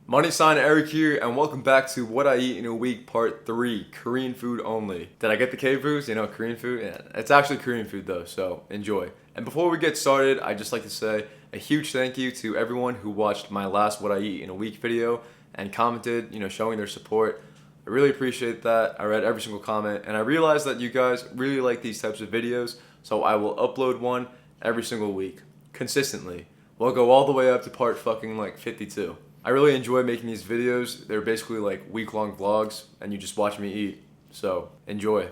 Money sign Eric here, and welcome back to What I Eat in a Week Part 3, Korean food only. Did I get the K foods? You know, Korean food? Yeah, it's actually Korean food though, so enjoy. And before we get started, I'd just like to say a huge thank you to everyone who watched my last What I Eat in a Week video and commented, showing their support. I really appreciate that. I read every single comment, and I realized that you guys really like these types of videos, so I will upload one every single week, consistently. We'll go all the way up to part fucking 52. I really enjoy making these videos. They're basically like week-long vlogs, and you just watch me eat. So, enjoy.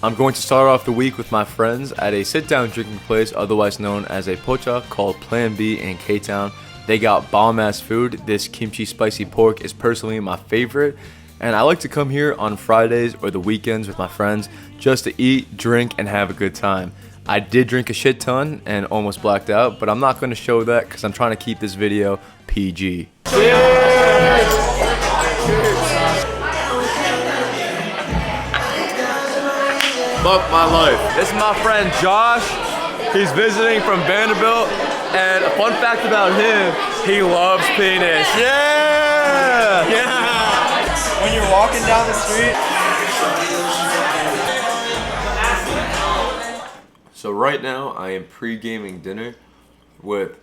I'm going to start off the week with my friends at a sit-down drinking place, otherwise known as a pocha, called Plan B in K-Town. They got bomb-ass food. This kimchi spicy pork is personally my favorite. And I like to come here on Fridays or the weekends with my friends just to eat, drink, and have a good time. I did drink a shit ton and almost blacked out, but I'm not going to show that because I'm trying to keep this video PG. Cheers! Fuck my life. This is my friend Josh. He's visiting from Vanderbilt, and a fun fact about him, he loves penis. Yeah! Yeah! When you're walking down the street. So right now I am pre-gaming dinner with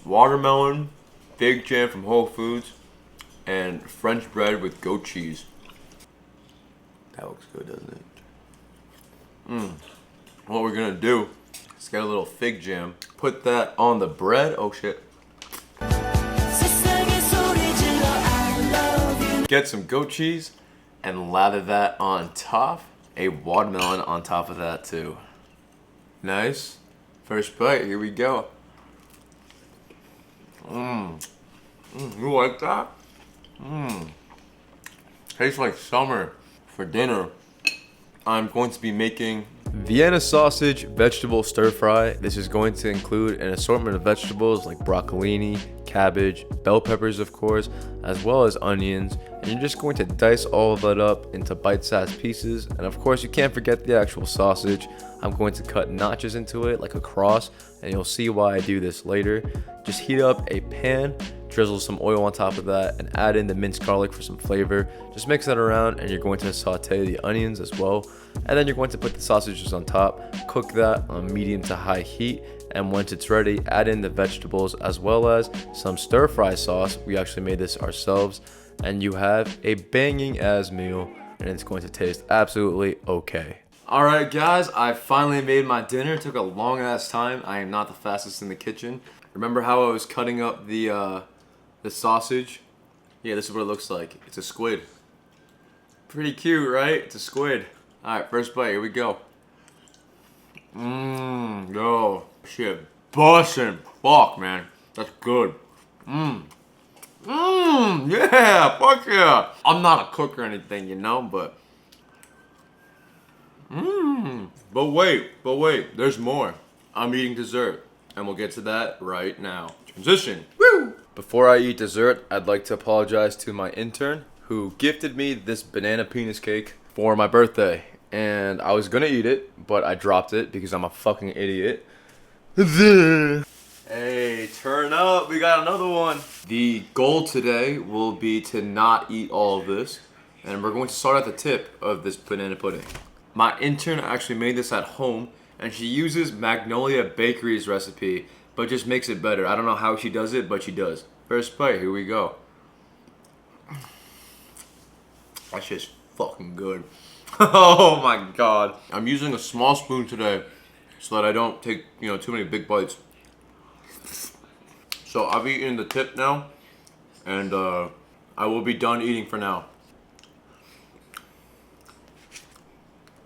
watermelon, fig jam from Whole Foods, and French bread with goat cheese. That looks good, doesn't it? What we're gonna do is get a little fig jam, put that on the bread. Oh shit. Get some goat cheese and lather that on top. A watermelon on top of that too. Nice. First bite, here we go. You like that? Tastes like summer for dinner. I'm going to be making Vienna sausage vegetable stir fry. This is going to include an assortment of vegetables like broccolini, cabbage, bell peppers of course, as well as onions. And you're just going to dice all of that up into bite-sized pieces. And of course you can't forget the actual sausage. I'm going to cut notches into it like a cross, and you'll see why I do this later. Just heat up a pan, drizzle some oil on top of that, and add in the minced garlic for some flavor. Just mix that around, and you're going to saute the onions as well. And then you're going to put the sausages on top, cook that on medium to high heat, and once it's ready, add in the vegetables as well as some stir-fry sauce. We actually made this ourselves, and you have a banging ass meal, and it's going to taste absolutely okay. Alright guys, I finally made my dinner. It took a long ass time. I am not the fastest in the kitchen. Remember how I was cutting up the sausage? Yeah, this is what it looks like. It's a squid. Pretty cute, right? It's a squid. Alright, first bite, here we go. Yo, shit, bussin'. Fuck, man. That's good. Yeah, fuck yeah. I'm not a cook or anything, but But wait, there's more. I'm eating dessert, and we'll get to that right now. Transition. Woo! Before I eat dessert, I'd like to apologize to my intern who gifted me this banana penis cake for my birthday. And I was gonna eat it, but I dropped it because I'm a fucking idiot. Hey, turn up, we got another one. The goal today will be to not eat all of this, and we're going to start at the tip of this banana pudding. My intern actually made this at home, and she uses Magnolia Bakery's recipe, but just makes it better. I don't know how she does it, but she does. First bite, here we go. That shit's fucking good. Oh my god. I'm using a small spoon today so that I don't take, too many big bites. So I've eaten the tip now, and I will be done eating for now.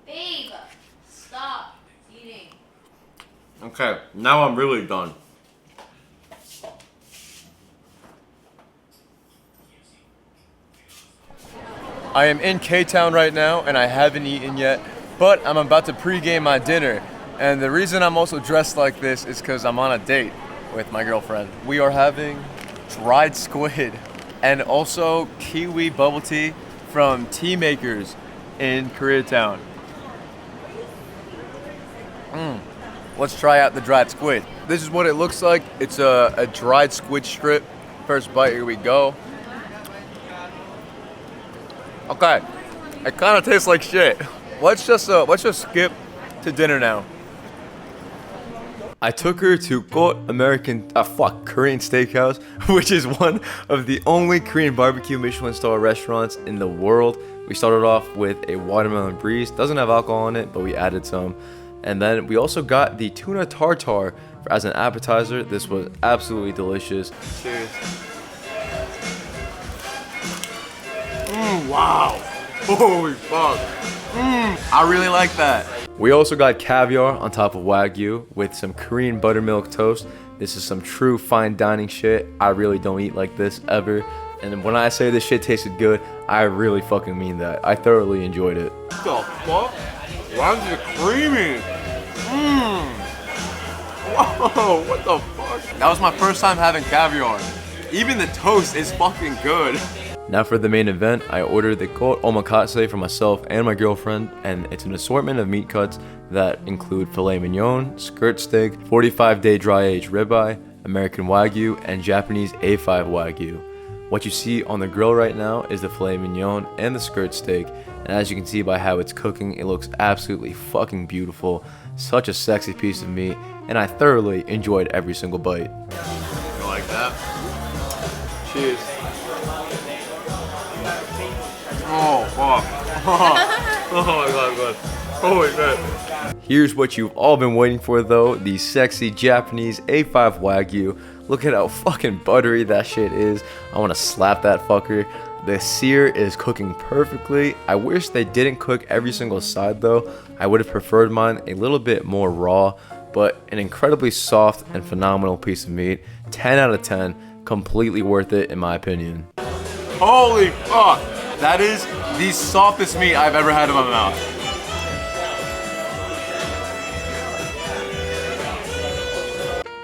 Babe, stop eating. Okay, now I'm really done. I am in K-Town right now, and I haven't eaten yet, but I'm about to pre-game my dinner. And the reason I'm also dressed like this is because I'm on a date with my girlfriend. We are having dried squid and also kiwi bubble tea from Tea Makers in Koreatown. Let's try out the dried squid. This is what it looks like. It's a dried squid strip. First bite, here we go. Okay, it kind of tastes like shit. Let's just skip to dinner now. I took her to Korean Steakhouse, which is one of the only Korean barbecue Michelin star restaurants in the world. We started off with a watermelon breeze. Doesn't have alcohol in it, but we added some. And then we also got the tuna tartare as an appetizer. This was absolutely delicious. Cheers. Wow. Holy fuck. I really like that. We also got caviar on top of Wagyu with some Korean buttermilk toast. This is some true fine dining shit. I really don't eat like this ever. And when I say this shit tasted good, I really fucking mean that. I thoroughly enjoyed it. What the fuck? Why is it creamy? Whoa, what the fuck? That was my first time having caviar. Even the toast is fucking good. Now for the main event, I ordered the omakase for myself and my girlfriend, and it's an assortment of meat cuts that include filet mignon, skirt steak, 45-day dry-aged ribeye, American Wagyu, and Japanese A5 Wagyu. What you see on the grill right now is the filet mignon and the skirt steak, and as you can see by how it's cooking, it looks absolutely fucking beautiful. Such a sexy piece of meat, and I thoroughly enjoyed every single bite. You like that? Cheers. Oh, fuck. Oh my god. Holy shit. Here's what you've all been waiting for though, the sexy Japanese A5 Wagyu. Look at how fucking buttery that shit is. I want to slap that fucker. The sear is cooking perfectly. I wish they didn't cook every single side though. I would have preferred mine a little bit more raw, but an incredibly soft and phenomenal piece of meat. 10 out of 10. Completely worth it in my opinion. Holy fuck. That is the softest meat I've ever had in my mouth.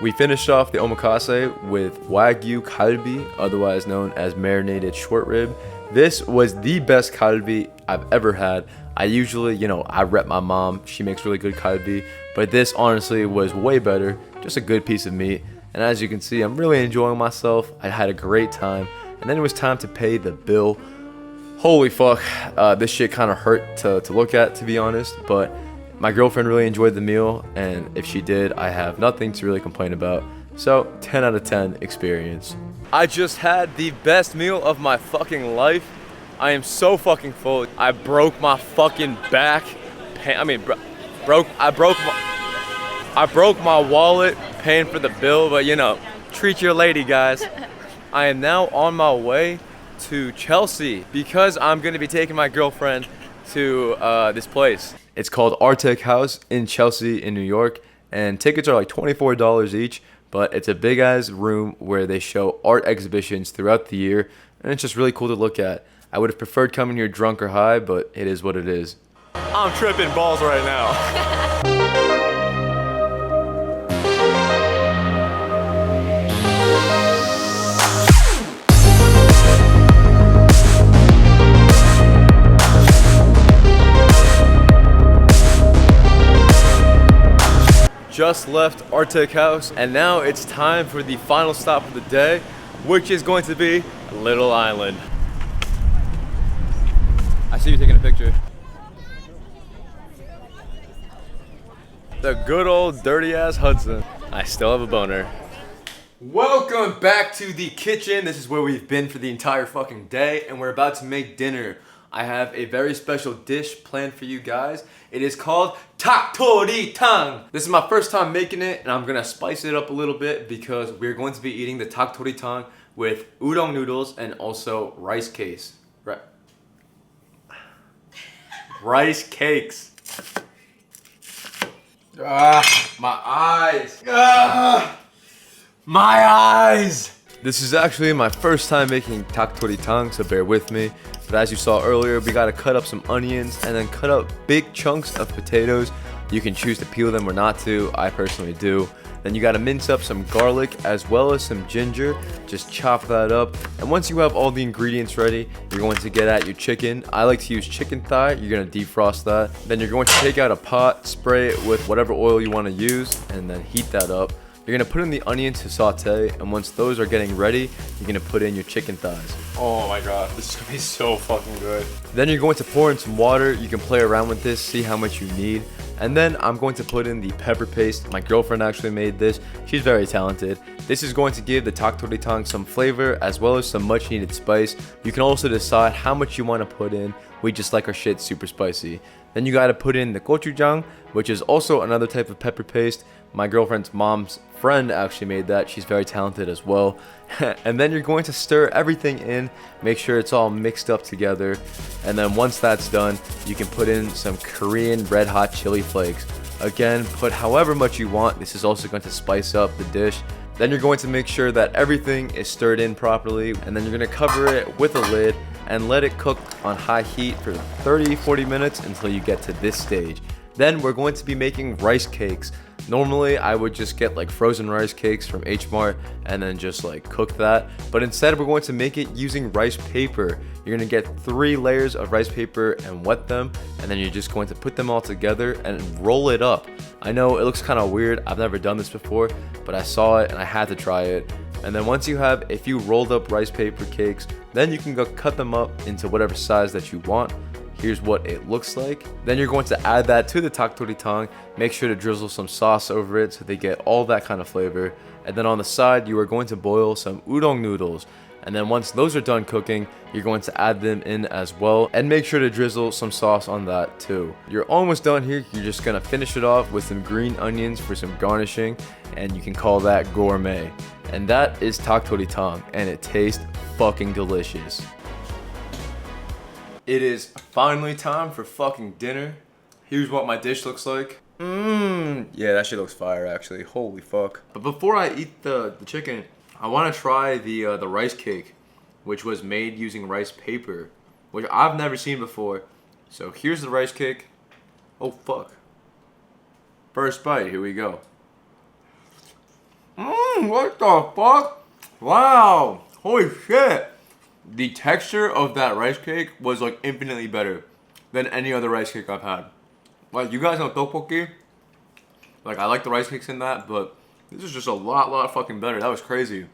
We finished off the omakase with Wagyu kalbi, otherwise known as marinated short rib. This was the best kalbi I've ever had. I usually, I rep my mom. She makes really good kalbi, but this honestly was way better. Just a good piece of meat. And as you can see, I'm really enjoying myself. I had a great time. And then it was time to pay the bill. Holy fuck, this shit kind of hurt to look at, to be honest, but my girlfriend really enjoyed the meal, and if she did, I have nothing to really complain about. So, 10 out of 10 experience. I just had the best meal of my fucking life. I am so fucking full. I broke my fucking back. I broke my wallet paying for the bill, but treat your lady, guys. I am now on my way to Chelsea because I'm gonna be taking my girlfriend to this place. It's called Arctic House in Chelsea in New York, and tickets are like $24 each, but it's a big ass room where they show art exhibitions throughout the year, and it's just really cool to look at. I would have preferred coming here drunk or high, but it is what it is. I'm tripping balls right now. Just left Arctic House, and now it's time for the final stop of the day, which is going to be Little Island. I see you taking a picture. The good old dirty ass Hudson. I still have a boner. Welcome back to the kitchen. This is where we've been for the entire fucking day, and we're about to make dinner. I have a very special dish planned for you guys. It is called dak-bokkeum-tang. This is my first time making it, and I'm gonna spice it up a little bit because we're going to be eating the dak-bokkeum-tang with udon noodles and also rice cakes. Rice cakes. My eyes. My eyes. This is actually my first time making dak-bokkeum-tang, so bear with me. But as you saw earlier, we gotta cut up some onions and then cut up big chunks of potatoes. You can choose to peel them or not to. I personally do. Then you gotta mince up some garlic as well as some ginger. Just chop that up. And once you have all the ingredients ready, you're going to get at your chicken. I like to use chicken thigh. You're gonna defrost that. Then you're going to take out a pot, spray it with whatever oil you wanna use, and then heat that up. You're gonna put in the onions to saute, and once those are getting ready, you're gonna put in your chicken thighs. Oh my god, this is gonna be so fucking good. Then you're going to pour in some water. You can play around with this, see how much you need. And then I'm going to put in the pepper paste. My girlfriend actually made this. She's very talented. This is going to give the dak-bokkeum-tang some flavor as well as some much needed spice. You can also decide how much you want to put in. We just like our shit super spicy. Then you got to put in the gochujang, which is also another type of pepper paste. My girlfriend's mom's friend actually made that. She's very talented as well. And then you're going to stir everything in, make sure it's all mixed up together. And then once that's done, you can put in some Korean red hot chili flakes. Again, put however much you want. This is also going to spice up the dish. Then you're going to make sure that everything is stirred in properly, and then you're going to cover it with a lid and let it cook on high heat for 30-40 minutes until you get to this stage. Then we're going to be making rice cakes. Normally I would just get like frozen rice cakes from H Mart and then just like cook that, but instead we're going to make it using rice paper. You're gonna get 3 layers of rice paper and wet them, and then you're just going to put them all together and roll it up. I know it looks kind of weird, I've never done this before, but I saw it and I had to try it. And then once you have a few rolled up rice paper cakes, then you can go cut them up into whatever size that you want. Here's what it looks like. Then you're going to add that to the dak-bokkeum-tang. Make sure to drizzle some sauce over it so they get all that kind of flavor. And then on the side, you are going to boil some udon noodles. And then once those are done cooking, you're going to add them in as well. And make sure to drizzle some sauce on that too. You're almost done here. You're just gonna finish it off with some green onions for some garnishing. And you can call that gourmet. And that is dak-bokkeum-tang, and it tastes fucking delicious. It is finally time for fucking dinner. Here's what my dish looks like. Yeah, that shit looks fire actually. Holy fuck. But before I eat the chicken, I want to try the rice cake, which was made using rice paper, which I've never seen before. So here's the rice cake. Oh fuck. First bite, here we go. What the fuck? Wow. Holy shit. The texture of that rice cake was like infinitely better than any other rice cake I've had. Like, you guys know tteokbokki? Like, I like the rice cakes in that, but this is just a lot fucking better. That was crazy.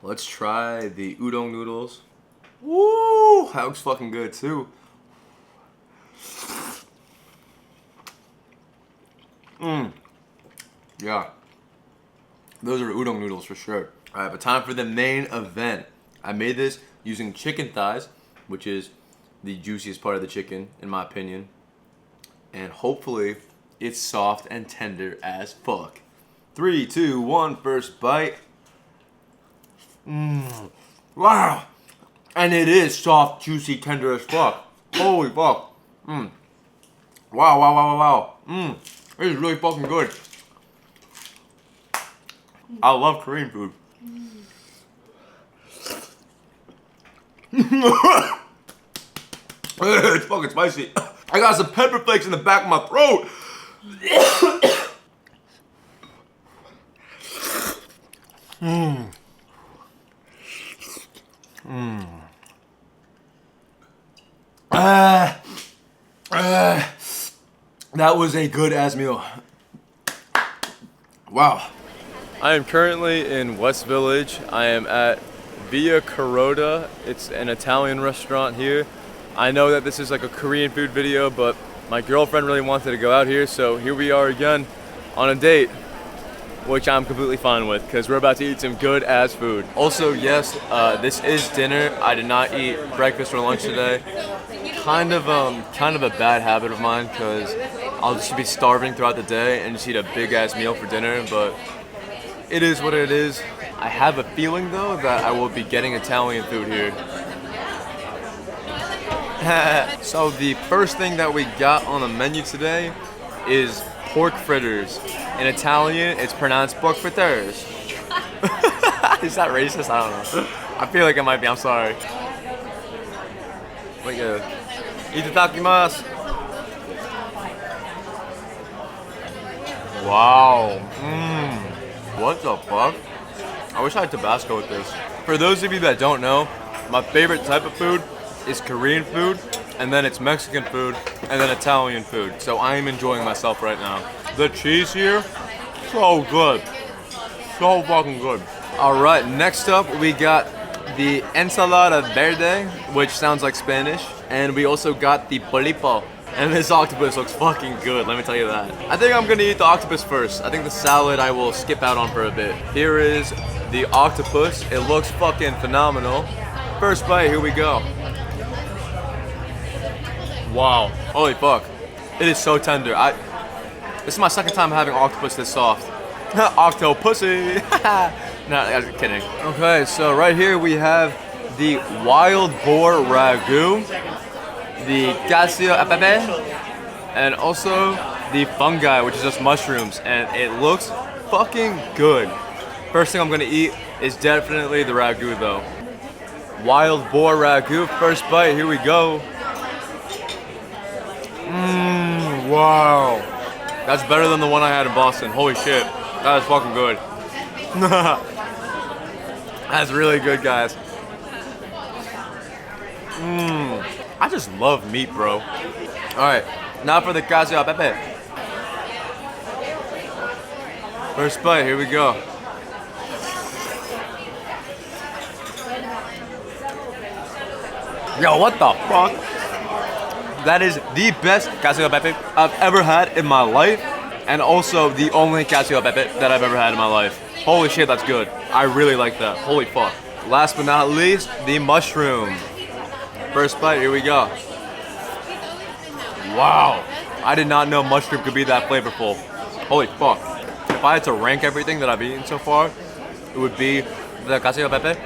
Let's try the udon noodles. Woo! That looks fucking good too. Yeah. Those are udon noodles for sure. Alright, but time for the main event. I made this using chicken thighs, which is the juiciest part of the chicken, in my opinion. And hopefully, it's soft and tender as fuck. 3, 2, 1, first bite. Wow! And it is soft, juicy, tender as fuck. Holy fuck. Wow. It is really fucking good. I love Korean food. It's fucking spicy. I got some pepper flakes in the back of my throat. That was a good ass meal. Wow. I am currently in West Village. I am at Via Carota. It's an Italian restaurant here. I know that this is like a Korean food video, but my girlfriend really wanted to go out here, so here we are again on a date, which I'm completely fine with because we're about to eat some good ass food. Also, yes, this is dinner. I did not eat breakfast or lunch today. Kind of a bad habit of mine because I'll just be starving throughout the day and just eat a big ass meal for dinner, but it is what it is. I have a feeling though that I will be getting Italian food here. So the first thing that we got on the menu today is pork fritters. In Italian, it's pronounced pork fritters. Is that racist? I don't know. I feel like it might be. I'm sorry. Itadakimasu. Wow. What the fuck? I wish I had Tabasco with this. For those of you that don't know, my favorite type of food is Korean food, and then it's Mexican food, and then Italian food. So I am enjoying myself right now. The cheese here, so good. So fucking good. All right, next up we got the ensalada verde, which sounds like Spanish, and we also got the polipo. And this octopus looks fucking good, let me tell you that. I think I'm gonna eat the octopus first. I think the salad I will skip out on for a bit. Here is the octopus. It looks fucking phenomenal. First bite, here we go. Wow, holy fuck. It is so tender. This is my second time having octopus this soft. Octopussy. No, I'm just kidding. Okay, so right here we have the wild boar ragu, the cacio e pepe, and also the fungi, which is just mushrooms, and it looks fucking good. First thing I'm gonna eat is definitely the ragu though. Wild boar ragu, first bite, here we go. Wow. That's better than the one I had in Boston. Holy shit, that is fucking good. That's really good, guys. I just love meat, bro. All right, now for the cacio e pepe. First bite, here we go. Yo, what the fuck? That is the best cacio e pepe I've ever had in my life, and also the only cacio e pepe that I've ever had in my life. Holy shit, that's good. I really like that. Holy fuck. Last but not least, the mushroom. First bite, here we go. Wow. I did not know mushroom could be that flavorful. Holy fuck. If I had to rank everything that I've eaten so far, it would be the cacio e pepe,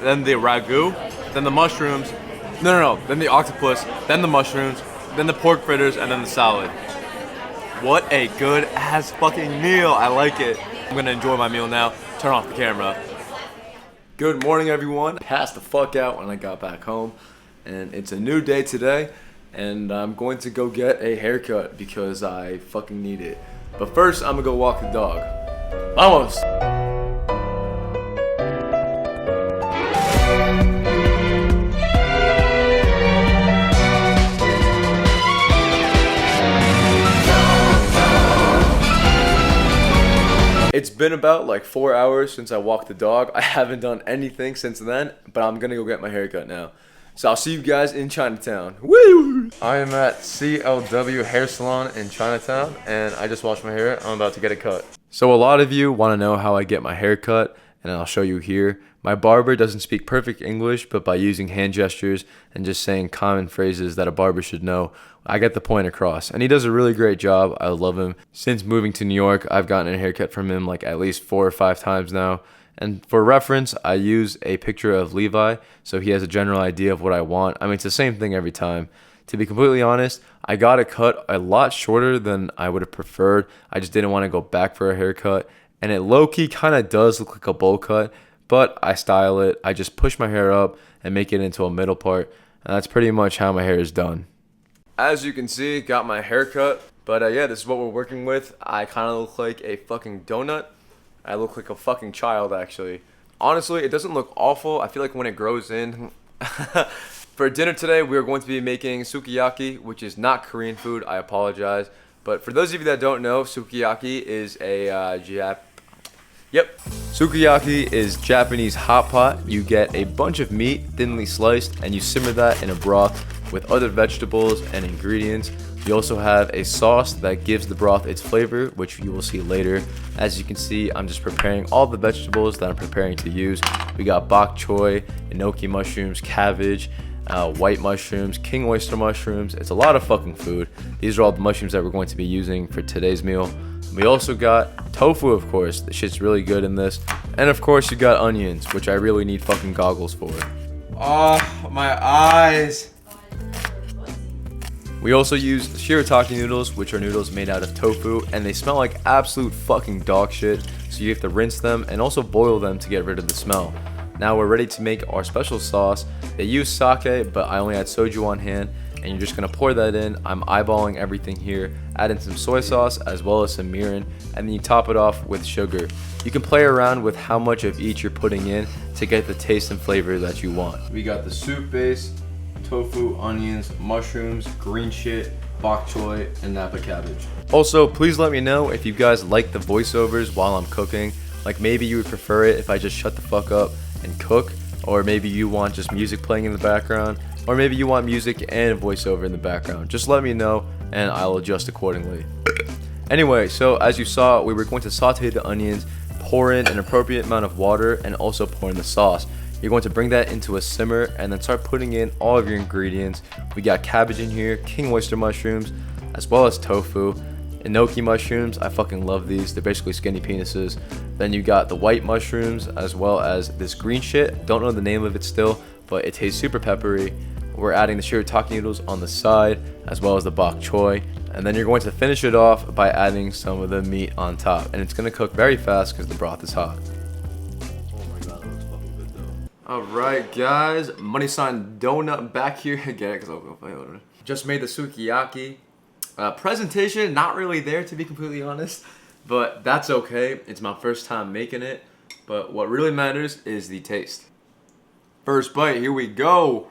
then the ragu, then the mushrooms. No. Then the octopus, then the mushrooms, then the pork fritters, and then the salad. What a good ass fucking meal. I like it. I'm gonna enjoy my meal now. Turn off the camera. Good morning, everyone. Passed the fuck out when I got back home, and it's a new day today, and I'm going to go get a haircut because I fucking need it. But first, I'm gonna go walk the dog. Vamos! It's been about like 4 hours since I walked the dog. I haven't done anything since then, but I'm gonna go get my haircut now. So I'll see you guys in Chinatown. Woo! I am at CLW Hair Salon in Chinatown, and I just washed my hair. I'm about to get it cut. So a lot of you want to know how I get my hair cut, and I'll show you here. My barber doesn't speak perfect English, but by using hand gestures and just saying common phrases that a barber should know, I get the point across. And he does a really great job. I love him. Since moving to New York, I've gotten a haircut from him like at least 4 or 5 times now. And for reference, I use a picture of Levi, so he has a general idea of what I want. I mean, it's the same thing every time. To be completely honest, I got it cut a lot shorter than I would have preferred. I just didn't want to go back for a haircut. And it low-key kind of does look like a bowl cut, but I style it. I just push my hair up and make it into a middle part. And that's pretty much how my hair is done. As you can see, got my hair cut. But yeah, this is what we're working with. I kind of look like a fucking donut. I look like a fucking child, actually. Honestly, it doesn't look awful. I feel like when it grows in. For dinner today, we are going to be making sukiyaki, which is not Korean food. I apologize. But for those of you that don't know, sukiyaki is a Sukiyaki is Japanese hot pot. You get a bunch of meat, thinly sliced, and you simmer that in a broth with other vegetables and ingredients. You also have a sauce that gives the broth its flavor, which you will see later. As you can see, I'm just preparing all the vegetables that I'm preparing to use. We got bok choy, enoki mushrooms, cabbage, white mushrooms, king oyster mushrooms. It's a lot of fucking food. These are all the mushrooms that we're going to be using for today's meal. We also got tofu, of course. The shit's really good in this. And of course, you got onions, which I really need fucking goggles for. Oh, my eyes. We also use shirataki noodles, which are noodles made out of tofu, and they smell like absolute fucking dog shit, so you have to rinse them and also boil them to get rid of the smell. Now we're ready to make our special sauce. They use sake, but I only had soju on hand, and you're just gonna pour that in. I'm eyeballing everything here add in some soy sauce as well as some mirin, and then you top it off with sugar. You can play around with how much of each you're putting in to get the taste and flavor that you want. We got the soup base, tofu, onions, mushrooms, green shit, bok choy, and napa cabbage. Also, please let me know if you guys like the voiceovers while I'm cooking. Like maybe you would prefer it if I just shut the fuck up and cook, or maybe you want just music playing in the background, or maybe you want music and a voiceover in the background. Just let me know and I'll adjust accordingly. Anyway, so as you saw, we were going to saute the onions, pour in an appropriate amount of water, and also pour in the sauce. You're going to bring that into a simmer and then start putting in all of your ingredients. We got cabbage in here, king oyster mushrooms, as well as tofu, enoki mushrooms. I fucking love these. They're basically skinny penises. Then you got the white mushrooms as well as this green shit. Don't know the name of it still, but it tastes super peppery. We're adding the shirataki noodles on the side as well as the bok choy. And then you're going to finish it off by adding some of the meat on top. And it's going to cook very fast because the broth is hot. Alright guys, money sign donut back here again because I'll go play it. Just made the sukiyaki. Presentation, not really there to be completely honest, but that's okay. It's my first time making it, but what really matters is the taste. First bite, here we go.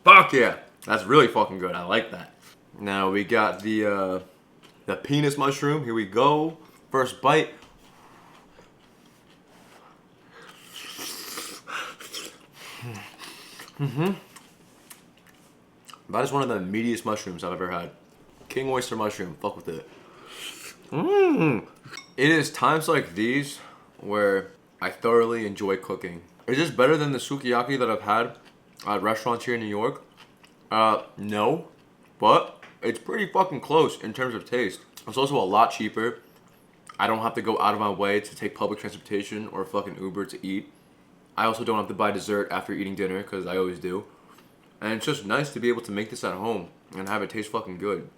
Fuck yeah, that's really fucking good. I like that. Now we got the penis mushroom. Here we go. First bite. That is one of the meatiest mushrooms I've ever had. King oyster mushroom, fuck with it. It is times like these where I thoroughly enjoy cooking. Is this better than the sukiyaki that I've had at restaurants here in New York? No, but it's pretty fucking close in terms of taste. It's also a lot cheaper. I don't have to go out of my way to take public transportation or fucking Uber to eat. I also don't have to buy dessert after eating dinner because I always do. And it's just nice to be able to make this at home and have it taste fucking good.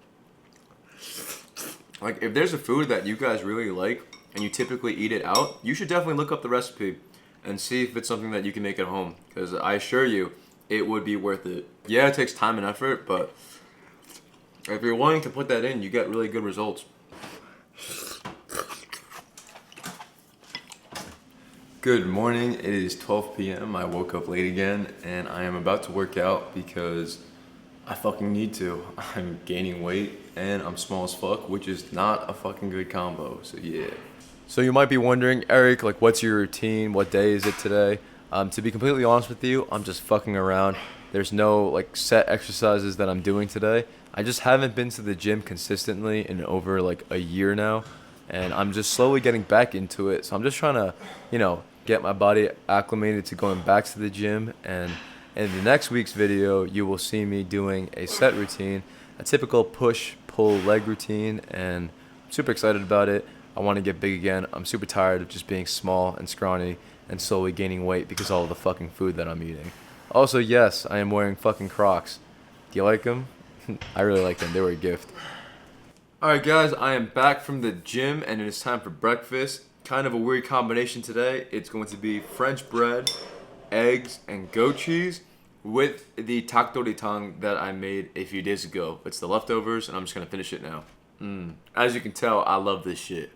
Like, if there's a food that you guys really like and you typically eat it out, you should definitely look up the recipe and see if it's something that you can make at home. Because I assure you, it would be worth it. Yeah, it takes time and effort, but if you're willing to put that in, you get really good results. Good morning, it is 12 p.m. I woke up late again and I am about to work out because I fucking need to. I'm gaining weight and I'm small as fuck, which is not a fucking good combo, so yeah. So you might be wondering, Eric, like what's your routine? What day is it today? To be completely honest with you, I'm just fucking around. There's no like set exercises that I'm doing today. I just haven't been to the gym consistently in over like a year now, and I'm just slowly getting back into it. So I'm just trying to, get my body acclimated to going back to the gym. And in the next week's video, you will see me doing a set routine, a typical push-pull leg routine, and I'm super excited about it. I want to get big again. I'm super tired of just being small and scrawny and slowly gaining weight because of all the fucking food that I'm eating. Also, yes, I am wearing fucking Crocs. Do you like them? I really like them. They were a gift. Alright guys, I am back from the gym and it is time for breakfast. Kind of a weird combination today. It's going to be French bread, eggs, and goat cheese with the dak-bokkeum-tang that I made a few days ago. It's the leftovers and I'm just going to finish it now. As you can tell, I love this shit.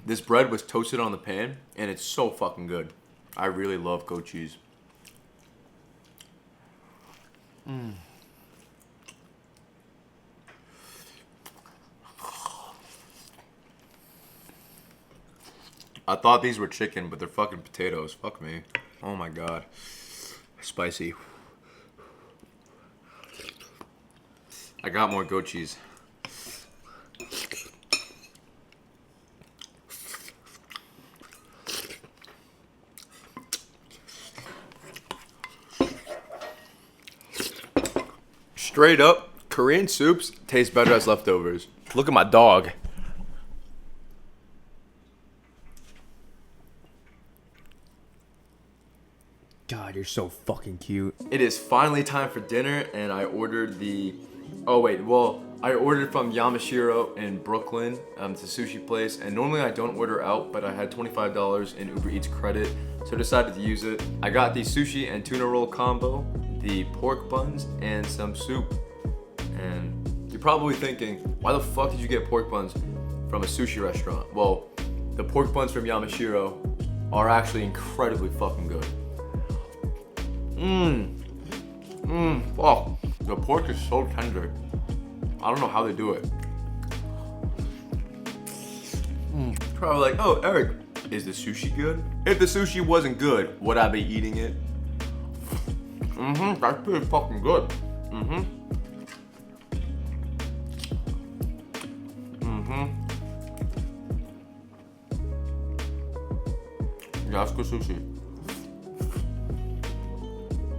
This bread was toasted on the pan and it's so fucking good. I really love goat cheese. I thought these were chicken, but they're fucking potatoes. Fuck me. Oh my god. Spicy. I got more goat cheese. Straight up, Korean soups taste better as leftovers. Look at my dog. God, you're so fucking cute. It is finally time for dinner, and I ordered the... I ordered from Yamashiro in Brooklyn. It's a sushi place, and normally I don't order out, but I had $25 in Uber Eats credit so I decided to use it. I got the sushi and tuna roll combo, the pork buns, and some soup. And you're probably thinking, why the fuck did you get pork buns from a sushi restaurant? Well, the pork buns from Yamashiro are actually incredibly fucking good. Fuck. The pork is so tender. I don't know how they do it. Probably like, oh, Eric, is the sushi good? If the sushi wasn't good, would I be eating it? That's pretty fucking good. Yeah, that's good sushi.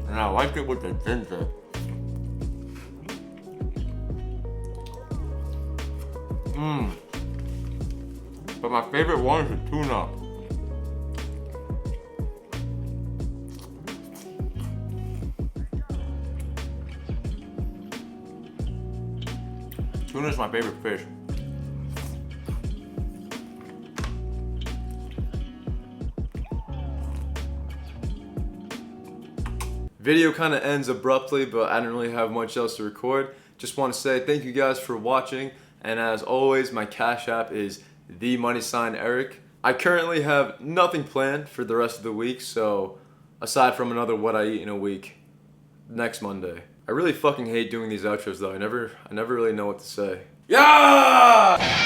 And I like it with the ginger. But my favorite one is the tuna. Tuna is my favorite fish. Video kind of ends abruptly, but I didn't really have much else to record. Just want to say thank you guys for watching, and as always, my Cash App is themoneysigneric. I currently have nothing planned for the rest of the week, so aside from another what I eat in a week next Monday. I really fucking hate doing these outros though. I never really know what to say. Yeah!